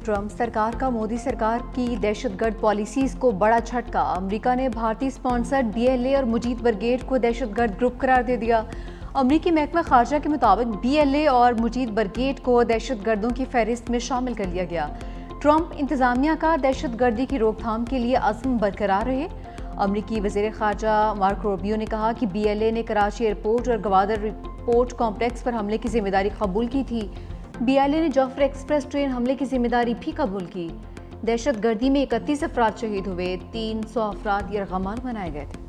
Trump सरकार का मोदी सरकार की दहशतगर्द पॉलिसीज को बड़ा झटका। अमेरिका ने भारतीय स्पॉन्सर्ड बीएलए और मुजीब ब्रिगेड को दहशतगर्द ग्रुप करार दे दिया। अमेरिकी महकमा खारजा के मुताबिक बीएलए और मुजीब ब्रिगेड को दहशतगर्दों की फहरिस्त में शामिल कर लिया गया। ट्रंप इंतजामिया का दहशतगर्दी की रोकथाम के लिए अज़्म बरकरार रहे। अमेरिकी वज़ीर खारजा मार्को रूबियो ने कहा कि बीएलए ने कराची एयरपोर्ट और गवादर पोर्ट कॉम्प्लेक्स पर हमले की जिम्मेदारी कबूल की थी। बीएलए ने जाफर एक्सप्रेस ट्रेन हमले की जिम्मेदारी भी कबूल की। दहशतगर्दी में 31 अफराद शहीद हुए, 300 अफराद यरगमाल बनाए गए थे।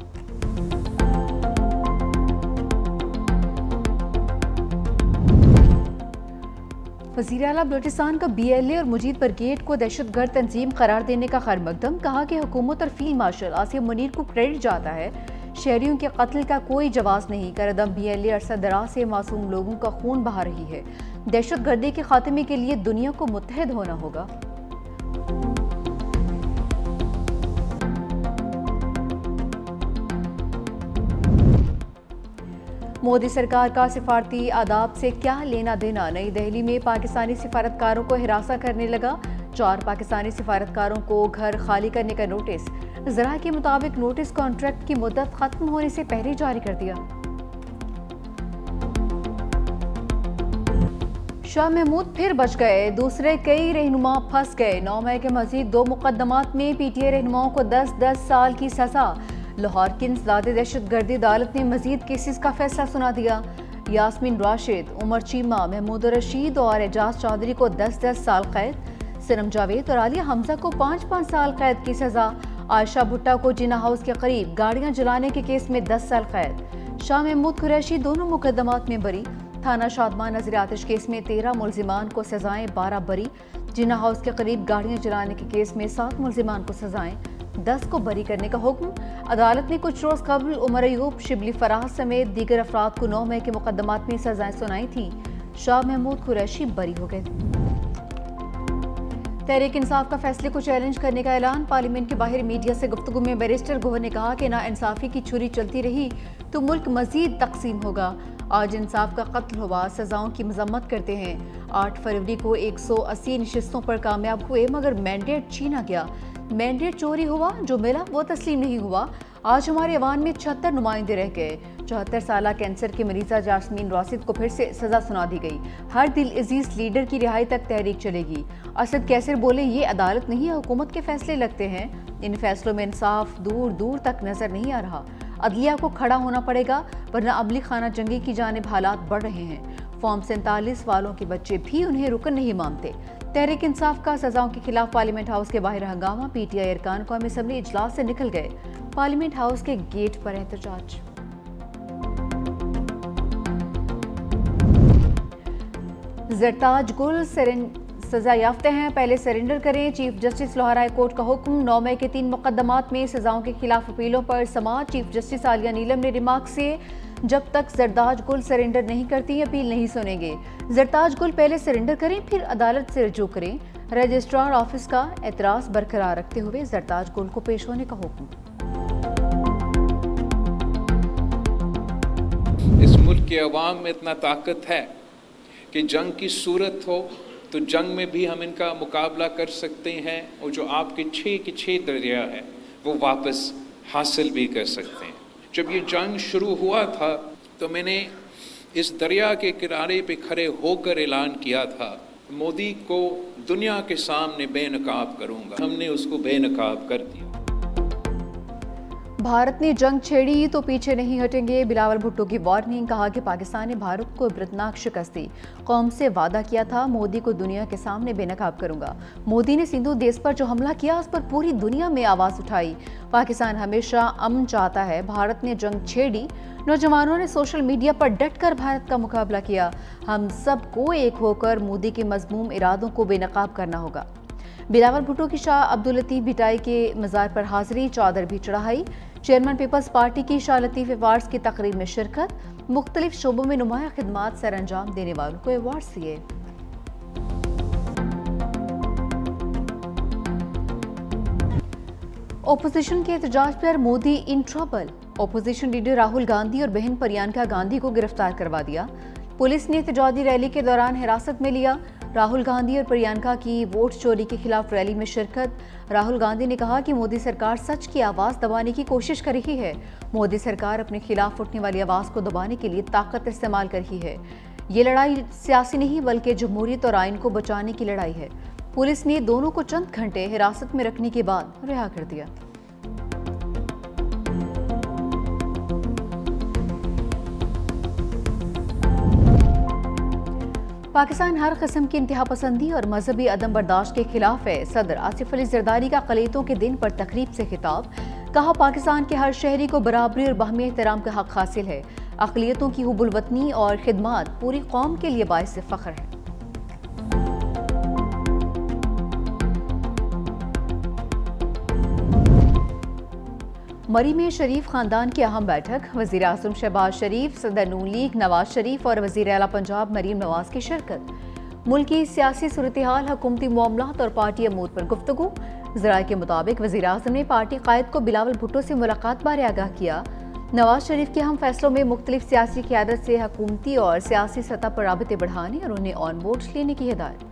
वज़ीर आला बलूचिस्तान का बीएलए और मुजीब ब्रिगेड को दहशतगर्द तंजीम करार देने का खैर मकदम। कहा कि हुकूमत और फील्ड मार्शल आसिम मुनीर को क्रेडिट जाता है। शहरियों के कत्ल का कोई जवाब नहीं कर अदम बीएलए अरसा दराज से मासूम लोगों का खून बहा रही है। दहशतगर्दी के खात्मे के लिए दुनिया को मुत्तहद होना होगा। मोदी सरकार का सिफारती आदाब से क्या लेना देना। नई दिल्ली में पाकिस्तानी सिफारतकारों को हिरासा करने लगा। 4 पाकिस्तानी सिफारतकारों को घर खाली करने का नोटिस। जरा के मुताबिक नोटिस कॉन्ट्रैक्ट की मुद्दत खत्म होने से पहले जारी कर दिया। शाह महमूद फिर बच गए, दूसरे कई रहनुमा फंस गए। 9 मई के मजीद 2 मुकदमात में पीटीआई रहनुमाओं को 10-10 साल की सजा। लाहौर की इंसदादी दहशतगर्दी अदालत ने मजीद केसेस का फैसला सुना दिया। यास्मीन राशिद, उमर चीमा, महमूद रशीद और एजाज चौधरी को 10-10 साल कैद। सनम जावेद और आलिया हमजा को 5-5 साल कैद की सजा। आयशा भुट्टा को जिना हाउस के करीब गाड़ियां जलाने के केस में 10 साल कैद। शाह महमूद कुरैशी दोनों मुकदमात में बरी। थाना शादमान नजर आतिश केस में 13 मुलजिमान को सजाएं, 12 बरी। जिना हाउस के करीब गाड़ियां जलाने के केस में 7 मुलजिमान को सजाएं, 10 को बरी करने का हुक्म। अदालत ने कुछ रोज कबल उमर अयूब, शिबली फराह समेत दीगर अफराद को 9 मई के मुकदमात में सजाएं सुनाई थी। शाह महमूद कुरैशी बरी हो गए। तहरीक इंसाफ का फैसले को चैलेंज करने का ऐलान। पार्लियामेंट के बाहर मीडिया से गुफ्तगू में बैरिस्टर गोहर ने कहा कि नाइंसाफी की छुरी चलती रही तो मुल्क मजीद तकसीम होगा। आज इंसाफ का कत्ल हुआ, सजाओं की मजम्मत करते हैं। 8 फरवरी को 180 नशिस्तों पर कामयाब हुए मगर मैंडेट छीना गया। मैंडेट चोरी हुआ, जो मिला वो तस्लीम नहीं हुआ। आज हमारे अवान में 76 नुमाइंदे रह गए। 74 साल कैंसर की मरीजा यास्मीन राशिद को फिर से सजा सुना दी गई। हर दिल अजीज लीडर की रिहाई तक तहरीक चलेगी। असद कैसर बोले, ये अदालत नहीं हुकूमत के फैसले लगते हैं। इन फैसलों में इंसाफ दूर दूर तक नजर नहीं आ रहा। अदलिया को खड़ा होना पड़ेगा वरना अमली खाना जंगी की जानिब हालात बढ़ रहे हैं। फॉर्म 47 वालों के बच्चे भी उन्हें रुकन नहीं मानते। तहरीक इंसाफ का सजाओं के खिलाफ पार्लियामेंट हाउस के बाहर हंगामा। पीटीआई अरकान कौमी असम्बली इजलास से निकल गए। पार्लियामेंट हाउस के गेट पर एहतजाज। जरताज गुल सजा याफ्ते हैं, पहले सरेंडर करें। Chief justice Lahore high court का हुक्म। 9 मई के 3 मुकदमात में सजाओं के खिलाफ अपीलों पर समाअत। चीफ जस्टिस आलिया नीलम ने रिमार्क से जब तक जरताज गुल सरेंडर नहीं करती अपील नहीं सुनेंगे। जरताज गुल पहले सरेंडर करें फिर अदालत से रजू करें। रजिस्ट्रार ऑफिस का एतराज बरकरार रखते हुए जरताज गुल को पेश होने का हुक्म। इस मुल्क के अवाम में इतना ताकत है कि जंग की सूरत हो तो जंग में भी हम इनका मुकाबला कर सकते हैं और जो आपके 6 के 6 दरिया है वो वापस हासिल भी कर सकते हैं। जब ये जंग शुरू हुआ था तो मैंने इस दरिया के किनारे पे खड़े होकर ऐलान किया था, मोदी को दुनिया के सामने बेनकाब करूंगा। हमने उसको बेनकाब कर दिया। भारत ने जंग छेड़ी तो पीछे नहीं हटेंगे। बिलावल भुट्टो की वार्निंग। कहा कि पाकिस्तान ने भारत को इबरतनाक शिकस्त दी। कौम से वादा किया था मोदी को दुनिया के सामने बेनकाब करूंगा। मोदी ने सिंधु देश पर जो हमला किया उस पर पूरी दुनिया में आवाज उठाई। पाकिस्तान हमेशा अमन चाहता है, भारत ने जंग छेड़ी। नौजवानों ने सोशल मीडिया पर डटकर भारत का मुकाबला किया। हम सबको एक होकर मोदी के मजमूम इरादों को बेनकाब करना होगा। बिलावल भुट्टो की शाह अब्दुल लतीफ भिटाई के मज़ार पर हाजिरी, चादर भी चढ़ाई। चेयरमैन पीपल्स पार्टी की शाह लतीफ अवार्ड्स की तकरीब में शिरकत। मुख्तलिफ शोबों में नुमाया खिदमात सर अंजाम देने वालों को अवार्ड्स दिए। ओपोजिशन के एहतजाज पर Modi in trouble. Opposition leader Rahul Gandhi और बहन प्रियंका गांधी को गिरफ्तार करवा दिया। पुलिस ने एहतजाजी रैली के दौरान हिरासत में लिया। राहुल गांधी और प्रियंका की वोट चोरी के खिलाफ रैली में शिरकत। राहुल गांधी ने कहा कि मोदी सरकार सच की आवाज दबाने की कोशिश कर रही है। मोदी सरकार अपने खिलाफ उठने वाली आवाज को दबाने के लिए ताकत इस्तेमाल कर रही है। ये लड़ाई सियासी नहीं बल्कि जमहूरियत और आइन को बचाने की लड़ाई है। पुलिस ने दोनों को चंद घंटे हिरासत में रखने के बाद रिहा कर दिया। पाकिस्तान हर किस्म की इंतहा पसंदी और मजहबी अदम बर्दाश्त के खिलाफ है। सदर आसिफ अली जरदारी का अक़लियतों के दिन पर तकरीब से खिताब। कहा, पाकिस्तान के हर शहरी को बराबरी और बाहमी एहतराम का हक हासिल है। अक़लियतों की हुब्बुल वतनी और खिदमत पूरी कौम के लिए बाइस फ़ख्र है। मरी में शरीफ खानदान की अहम बैठक। वज़ीर आज़म शहबाज शरीफ, सदर नून लीग नवाज शरीफ और वज़ीर आला पंजाब मरीम नवाज की शिरकत। मुल्क की सियासी सूरत-ए-हाल, हुकूमती मामलात और पार्टी अमूर पर गुफ्तगू। ज़राए के मुताबिक वज़ीर आज़म ने पार्टी कायद को बिलावल भुट्टो से मुलाकात बारे आगाह किया। नवाज शरीफ के अहम फैसलों में मुख्तलिफ सियासी क़यादत से हुकूमती और सियासी सतह पर राबते बढ़ाने और उन्हें ऑन बोर्ड लेने की हिदायत।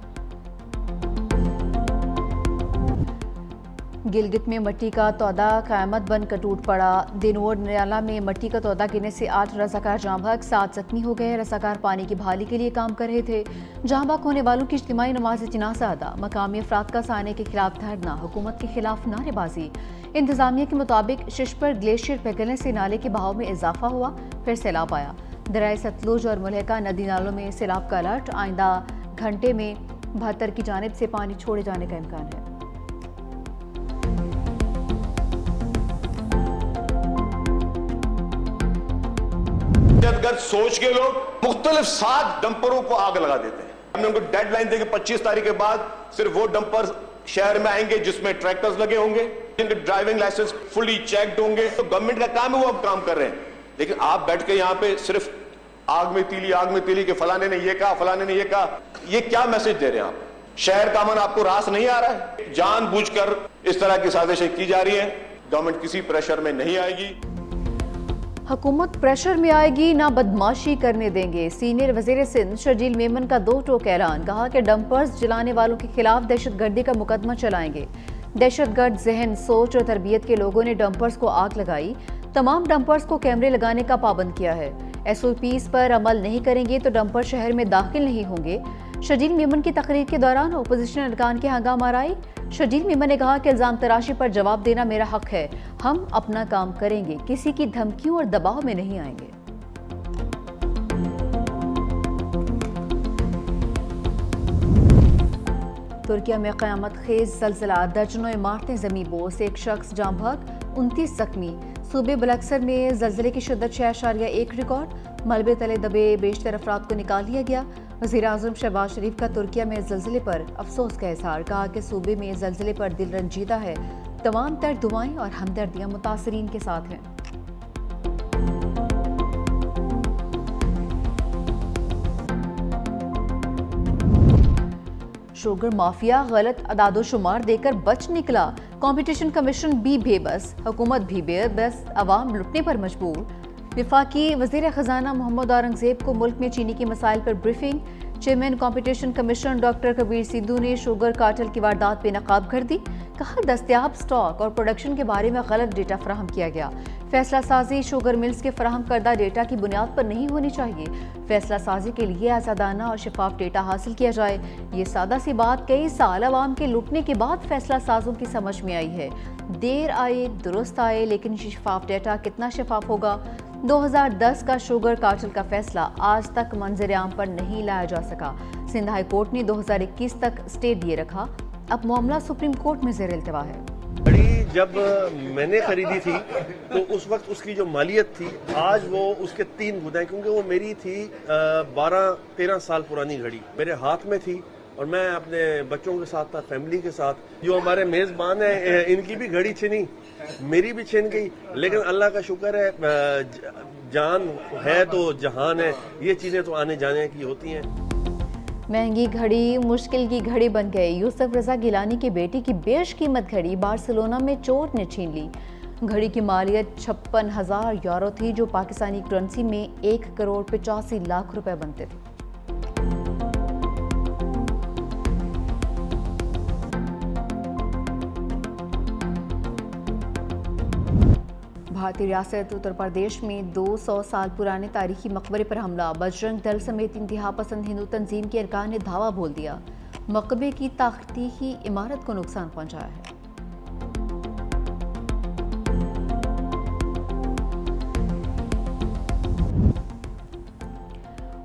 गिलगित में मट्टी का तौदा क़यामत बनकर टूट पड़ा। दिनोर नियाला में मट्टी का तौदा गिरने से 8 रज़ाकार जाँ बहक, 7 जख्मी हो गए। रज़ाकार पानी की बहाली के लिए काम कर रहे थे। जाँ बहक होने वालों की इज्तिमाई नमाज जनाज़ा अदा। मकामी अफराद का साने के खिलाफ धरना, हुकूमत के खिलाफ नारेबाजी। इंतजामिया के मुताबिक शिशपर ग्लेशियर पिघलने से नाले के बहाव में इजाफा हुआ, फिर सैलाब आया। दरियाए सतलुज और मुलहका नदी नालों में सैलाब का अलर्ट। आइंदा घंटे में 72 की जानिब से पानी छोड़े जाने का इम्कान है। दहशतगर्द सोच के लोग मुख्तलिफ 7 डंपरों को आग लगा देते हैं। हमने उनको डेडलाइन दी कि 25 तारीख के बाद सिर्फ वो डंपर शहर में आएंगे जिसमें ट्रैक्टर्स लगे होंगे, जिनके ड्राइविंग लाइसेंस फुली चेक्ड होंगे। तो गवर्नमेंट का काम है, वो अब काम कर रहे हैं। लेकिन आप बैठ के यहाँ पे सिर्फ आग में तीली के फलाने ने ये कहा, फलाने ने ये कहा, ये क्या मैसेज दे रहे हैं आप? शहर का अमन आपको रास नहीं आ रहा है? जानबूझकर इस तरह की साजिशें की जा रही है। गवर्नमेंट किसी प्रेशर में नहीं आएगी। हुकूमत प्रेशर में आएगी ना बदमाशी करने देंगे। सीनियर वजीर सिंध शर्जील मेमन का 2 टोक ऐलान। कहा कि डंपर्स जलाने वालों के खिलाफ दहशतगर्दी का मुकदमा चलाएंगे। दहशतगर्द जहन, सोच और तरबियत के लोगों ने डंपर्स को आग लगाई। तमाम डंपर्स को कैमरे लगाने का पाबंद किया है। SOPs पर अमल नहीं करेंगे तो डंपर शहर में दाखिल नहीं होंगे। शर्जील मेमन की तकरीर के दौरान अपोजिशन अरकान के हंगामा आराई। शर्जील मेमन ने कहा कि इल्जाम तराशी पर जवाब देना मेरा हक है। हम अपना काम करेंगे, किसी की धमकियों और दबाव में नहीं आएंगे। तुर्किया में क़यामत खेज ज़लज़ला, दर्जनों इमारतें ज़मीन बोस, 1 शख्स जाँ बहक, 29 जख्मी। सूबे बलक्सर में ज़लज़ले की शिद्दत 6.1 रिकॉर्ड। मलबे तले दबे बेशतर अफराद को निकाल लिया गया। वज़ीर आज़म शहबाज शरीफ का तुर्किया में ज़लज़ले पर अफसोस का इज़हार। कहा कि सूबे में ज़लज़ले पर दिल रंजीदा है। तमाम तर दुआएं और हमदर्दियां मुतासरीन के साथ हैं। शुगर माफिया गलत अदादोशुमार देकर बच निकला। कंपटीशन कमीशन भी बेबस, हुकूमत भी बेबस, अवाम लुटने पर मजबूर। विफाकी वज़ीर ख़जाना मोहम्मद औरंगज़ेब को मुल्क में चीनी के मसाइल पर briefing. Chairman competition commission doctor Kabir Sidhu ने शुगर कार्टेल की वारदात पे नकाब कर दी। कहा, दस्तयाब स्टॉक और प्रोडक्शन के बारे में गलत डेटा फराहम किया गया। फैसला साजी शुगर मिल्स के फराहम करदा डेटा की बुनियाद पर नहीं होनी चाहिए। फैसला साजी के लिए आज़ादाना और शफाफ डेटा हासिल किया जाए। ये सादा सी बात कई साल अवाम के लुटने के बाद फैसला साजों की समझ में आई है। देर आए दुरुस्त आए, लेकिन शफाफ डेटा कितना शफाफ होगा? 2010 का शुगर कार्टेल का फैसला आज तक मंजर आम पर नहीं लाया जा सका। सिंध हाई कोर्ट ने 2021 तक स्टे दिए रखा। अब मामला सुप्रीम कोर्ट में ज़ेर इल्तिवा है। घड़ी जब मैंने खरीदी थी तो उस वक्त उसकी जो मालियत थी, आज वो उसके 3 गुना है, क्योंकि वो मेरी थी 12-13 साल पुरानी घड़ी मेरे हाथ में थी और मैं अपने बच्चों के साथ था, फैमिली के साथ। जो हमारे मेज़बान हैं इनकी भी घड़ी छिनी, मेरी भी छिन गई, लेकिन अल्लाह का शुक्र है जान है तो जहान है। ये चीज़ें तो आने जाने की होती हैं। महंगी घड़ी मुश्किल की घड़ी बन गई। यूसुफ रजा गिलानी की बेटी की बेश कीमत घड़ी बार्सिलोना में चोर ने छीन ली। घड़ी की मालियत 56,000 यूरो थी, जो पाकिस्तानी करेंसी में 1 करोड़ 85 लाख रुपए बनते थे। भारतीय रियासत उत्तर प्रदेश में 200 साल पुराने तारीखी मकबरे पर हमला। बजरंग दल समेत इंतहा पसंद हिंदू तंजीम के अरकान ने धावा बोल दिया। मकबरे की तारीखी इमारत को नुकसान पहुंचाया है।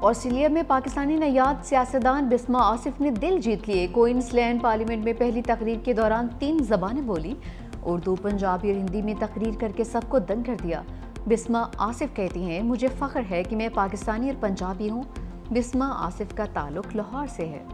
ऑस्ट्रेलिया में पाकिस्तानी नयाद सियासतदान बिस्मा आसिफ ने दिल जीत लिए। क्वींसलैंड पार्लियामेंट में पहली तकरीर के दौरान 3 ज़बानें बोली। उर्दू, पंजाबी और हिंदी में तकरीर करके सबको दंग कर दिया। बिस्मा आसिफ कहती हैं, मुझे फ़ख्र है कि मैं पाकिस्तानी और पंजाबी हूँ। बिस्मा आसिफ का ताल्लुक लाहौर से है।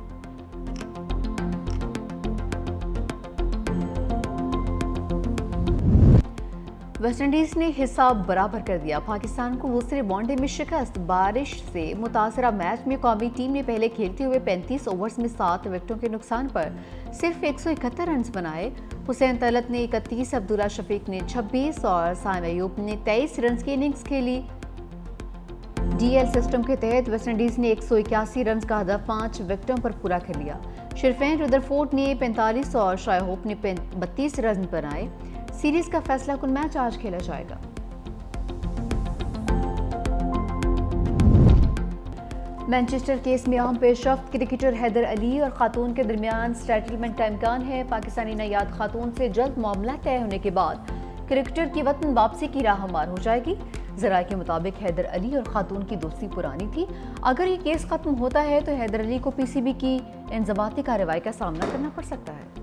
वेस्टइंडीज ने हिसाब बराबर कर दिया। पाकिस्तान को दूसरे वनडे में शिकस्त। बारिश से मुतासरा मैच में कौमी टीम ने पहले खेलते हुए 35 ओवर्स में 7 विकेटों के नुकसान पर सिर्फ 171 रन बनाए। हुसैन तलत ने 31, अब्दुल्ला शफीक ने 26 और साइम अयूब ने 23 रन की इनिंग्स खेली। डीएल सिस्टम के तहत वेस्टइंडीज ने 181 रन का हदफ 5 विकेटों पर पूरा कर लिया। शिरफेन रुदरफोर्ड ने 45 और शाय होप ने 32 रन बनाए। सीरीज का फैसला कुल मैच आज खेला जाएगा। मैनचेस्टर केस में अहम पेशरफ्त। क्रिकेटर हैदर अली और खातून के दरमियान सेटलमेंट का इम्कान है। पाकिस्तानी नयाद खातून से जल्द मामला तय होने के बाद क्रिकेटर की वतन वापसी की राह हमवार हो जाएगी। ज़राए के मुताबिक हैदर अली और खातून की दोस्ती पुरानी थी। अगर ये केस खत्म होता है तो हैदर अली को पीसीबी की इंज़बाती कार्रवाई का सामना करना पड़ सकता है।